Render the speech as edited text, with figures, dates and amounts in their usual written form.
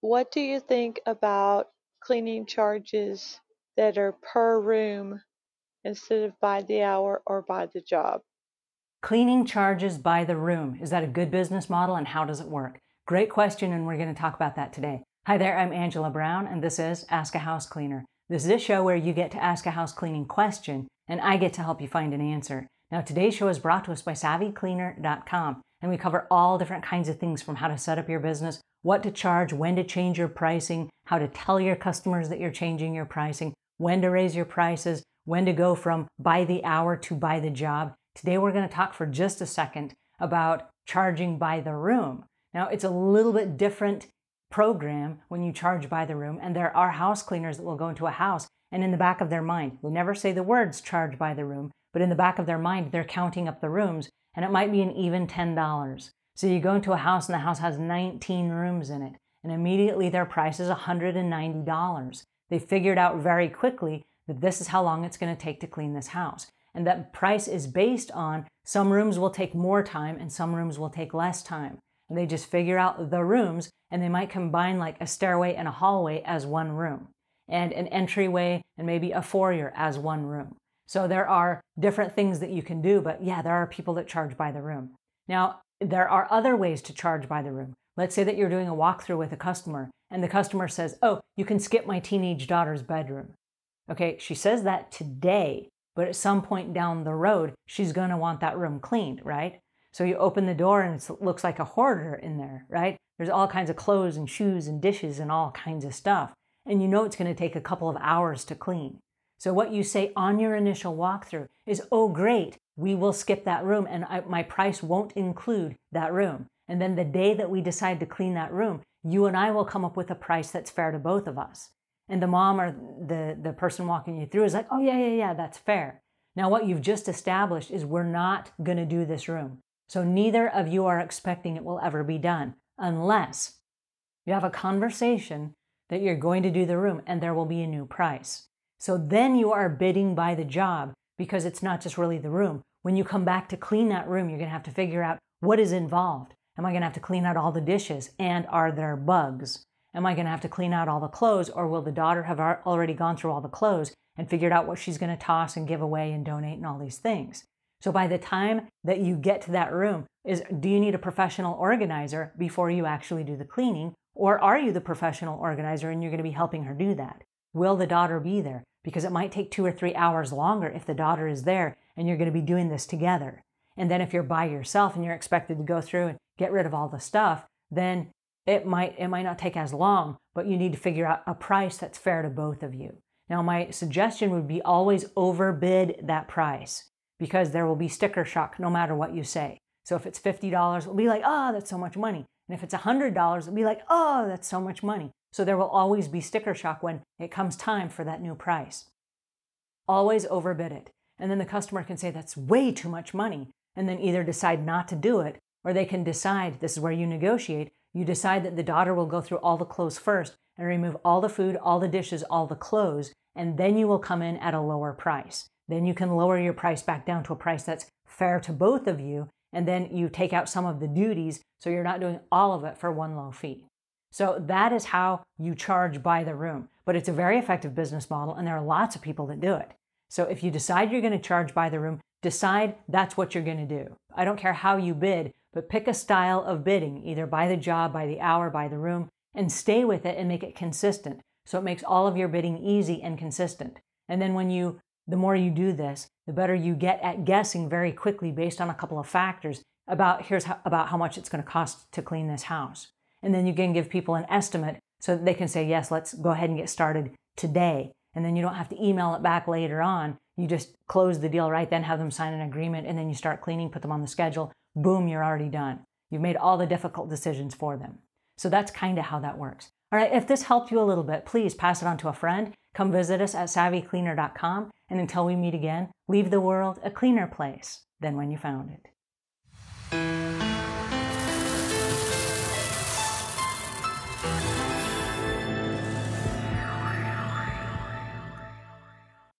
What do you think about cleaning charges that are per room instead of by the hour or by the job? Cleaning charges by the room. Is that a good business model, and how does it work? Great question, and we're going to talk about that today. Hi there, I'm Angela Brown, and this is Ask a House Cleaner. This is a show where you get to ask a house cleaning question, and I get to help you find an answer. Now, today's show is brought to us by SavvyCleaner.com, and we cover all different kinds of things, from how to set up your business, what to charge, when to change your pricing, how to tell your customers that you're changing your pricing, when to raise your prices, when to go from by the hour to by the job. Today we're going to talk for just a second about charging by the room. Now, it's a little bit different program when you charge by the room, and there are house cleaners that will go into a house, and in the back of their mind, they never say the words charge by the room, but in the back of their mind, they're counting up the rooms, and it might be an even $10. So you go into a house and the house has 19 rooms in it, and immediately their price is $190. They figured out very quickly that this is how long it's going to take to clean this house. And that price is based on some rooms will take more time and some rooms will take less time. And they just figure out the rooms, and they might combine like a stairway and a hallway as one room, and an entryway and maybe a foyer as one room. So there are different things that you can do, but yeah, there are people that charge by the room. Now, there are other ways to charge by the room. Let's say that you're doing a walkthrough with a customer, and the customer says, oh, you can skip my teenage daughter's bedroom. Okay, she says that today, but at some point down the road, she's going to want that room cleaned, right? So you open the door and it looks like a hoarder in there, right? There's all kinds of clothes and shoes and dishes and all kinds of stuff. And you know it's going to take a couple of hours to clean. So what you say on your initial walkthrough is, oh, great, we will skip that room, and my price won't include that room. And then the day that we decide to clean that room, you and I will come up with a price that's fair to both of us. And the mom or the person walking you through is like, oh, yeah, that's fair. Now, what you've just established is we're not going to do this room. So neither of you are expecting it will ever be done, unless you have a conversation that you're going to do the room and there will be a new price. So then you are bidding by the job, because it's not just really the room. When you come back to clean that room, you're going to have to figure out what is involved. Am I going to have to clean out all the dishes? And are there bugs? Am I going to have to clean out all the clothes, or will the daughter have already gone through all the clothes and figured out what she's going to toss and give away and donate and all these things? So by the time that you get to that room, do you need a professional organizer before you actually do the cleaning? Or are you the professional organizer and you're going to be helping her do that? Will the daughter be there? Because it might take 2 or 3 hours longer if the daughter is there and you're going to be doing this together. And then if you're by yourself and you're expected to go through and get rid of all the stuff, then it might not take as long, but you need to figure out a price that's fair to both of you. Now, my suggestion would be always overbid that price, because there will be sticker shock no matter what you say. So if it's $50, it'll be like, oh, that's so much money. And if it's $100, it'll be like, oh, that's so much money. So there will always be sticker shock when it comes time for that new price. Always overbid it. And then the customer can say that's way too much money, and then either decide not to do it, or they can decide, this is where you negotiate, you decide that the daughter will go through all the clothes first and remove all the food, all the dishes, all the clothes, and then you will come in at a lower price. Then you can lower your price back down to a price that's fair to both of you, and then you take out some of the duties so you're not doing all of it for one low fee. So that is how you charge by the room. But it's a very effective business model, and there are lots of people that do it. So if you decide you're going to charge by the room, decide that's what you're going to do. I don't care how you bid, but pick a style of bidding, either by the job, by the hour, by the room, and stay with it and make it consistent. So it makes all of your bidding easy and consistent. And then the more you do this, the better you get at guessing very quickly based on a couple of factors about how much it's going to cost to clean this house. And then you can give people an estimate so that they can say, yes, let's go ahead and get started today. And then you don't have to email it back later on. You just close the deal right then, have them sign an agreement, and then you start cleaning, put them on the schedule. Boom, you're already done. You've made all the difficult decisions for them. So that's kind of how that works. All right, if this helped you a little bit, please pass it on to a friend. Come visit us at SavvyCleaner.com. And until we meet again, leave the world a cleaner place than when you found it.